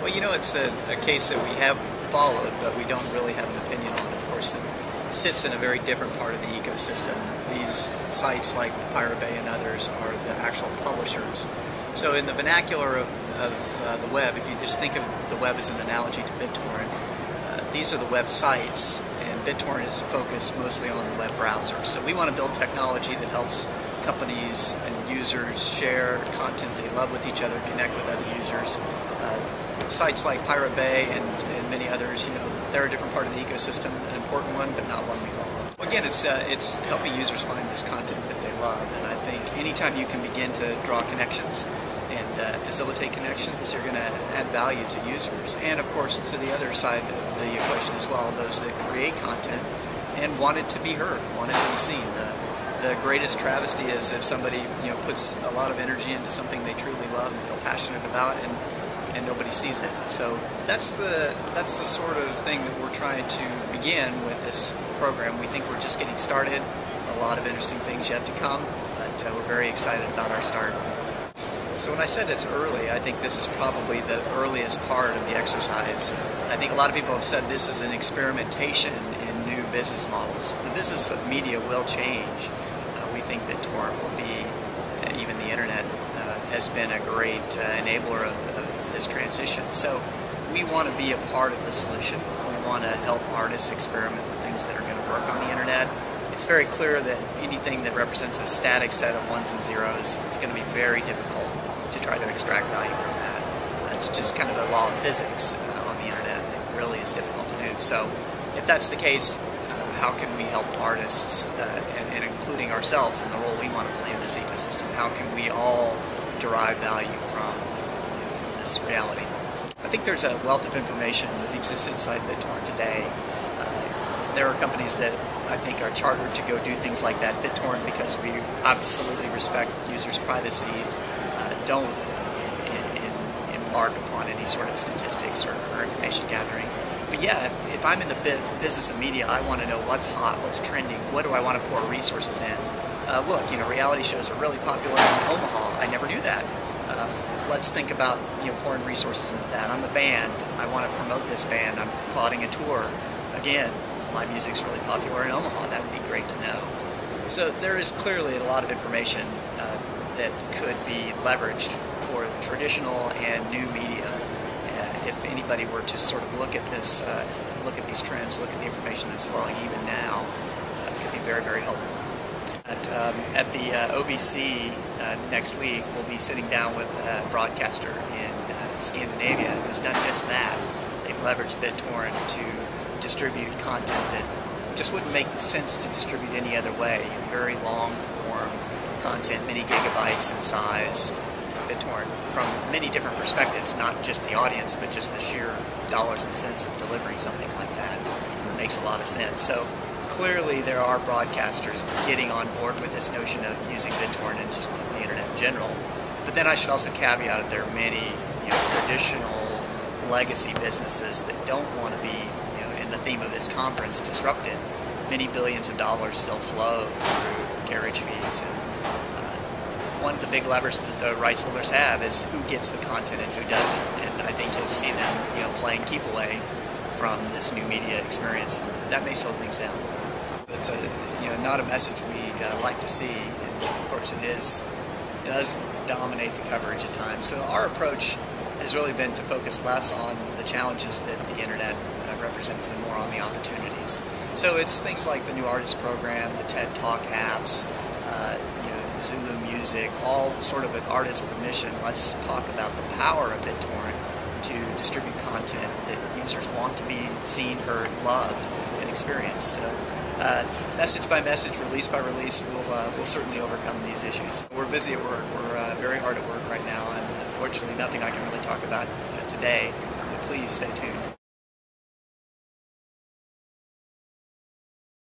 Well, you know, it's a case that we have followed, but we don't really have an opinion on. Of course, it sits in a very different part of the ecosystem. These sites like Pirate Bay and others are the actual publishers. So in the vernacular of the web, if you just think of the web as an analogy to BitTorrent, these are the websites, and BitTorrent is focused mostly on the web browser. So we want to build technology that helps companies and users share content they love with each other, connect with other users. Sites like Pirate Bay and many others, you know, they're a different part of the ecosystem, an important one, but not one we follow. Again, it's helping users find this content that they love, and I think anytime you can begin to draw connections and facilitate connections, you're going to add value to users, and of course to the other side of the equation as well, those that create content and want it to be heard, want it to be seen. The greatest travesty is if somebody, you know, puts a lot of energy into something they truly love and feel passionate about, and nobody sees it. So that's the sort of thing that we're trying to begin with this program. We think we're just getting started. A lot of interesting things yet to come, but we're very excited about our start. So when I said it's early, I think this is probably the earliest part of the exercise. I think a lot of people have said this is an experimentation in new business models. The business of media will change. We think BitTorrent will be, even the internet has been a great enabler of this transition. So we want to be a part of the solution. We want to help artists experiment with things that are going to work on the internet. It's very clear that anything that represents a static set of ones and zeros, it's going to be very difficult to try to extract value from that. It's just kind of a law of physics on the internet. It really is difficult to do. So if that's the case, how can we help artists, and including ourselves in the role we want to play in this ecosystem? How can we all derive value from this reality? I think there's a wealth of information that exists inside BitTorrent today. There are companies that I think are chartered to go do things like that. BitTorrent, because we absolutely respect users' privacies, don't embark upon any sort of statistics or information gathering. But yeah, if I'm in the business of media, I want to know what's hot, what's trending, what do I want to pour resources in. Look, you know, reality shows are really popular in Omaha. I never knew that. Let's think about, you know, pouring resources into that. I'm a band. I want to promote this band. I'm plotting a tour. Again, my music's really popular in Omaha. That would be great to know. So there is clearly a lot of information that could be leveraged for traditional and new media. If anybody were to sort of look at this, look at these trends, look at the information that's flowing even now, it could be very, very helpful. At the OBC next week, we'll be sitting down with a broadcaster in Scandinavia who's done just that. They've leveraged BitTorrent to distribute content that just wouldn't make sense to distribute any other way. Very long form content, many gigabytes in size. BitTorrent from many different perspectives, not just the audience, but just the sheer dollars and cents of delivering something like that. It makes a lot of sense. So clearly there are broadcasters getting on board with this notion of using BitTorrent and just the internet in general. But then I should also caveat that there are many, you know, traditional legacy businesses that don't want to be, you know, in the theme of this conference, disrupted. Many billions of dollars still flow through carriage fees, and one of the big levers that the rights holders have is who gets the content and who doesn't. And I think you'll see them, you know, playing keep away from this new media experience. That may slow things down. It's you know, not a message we like to see, and of course it does dominate the coverage at times. So our approach has really been to focus less on the challenges that the internet represents and more on the opportunities. So it's things like the new artist program, the TED Talk apps, you know, Zulu music, all sort of with artist permission. Let's talk about the power of BitTorrent to distribute content that users want to be seen, heard, loved, and experienced. So, message by message, release by release, we'll certainly overcome these issues. We're busy at work. We're very hard at work right now, and unfortunately nothing I can really talk about today, but please stay tuned.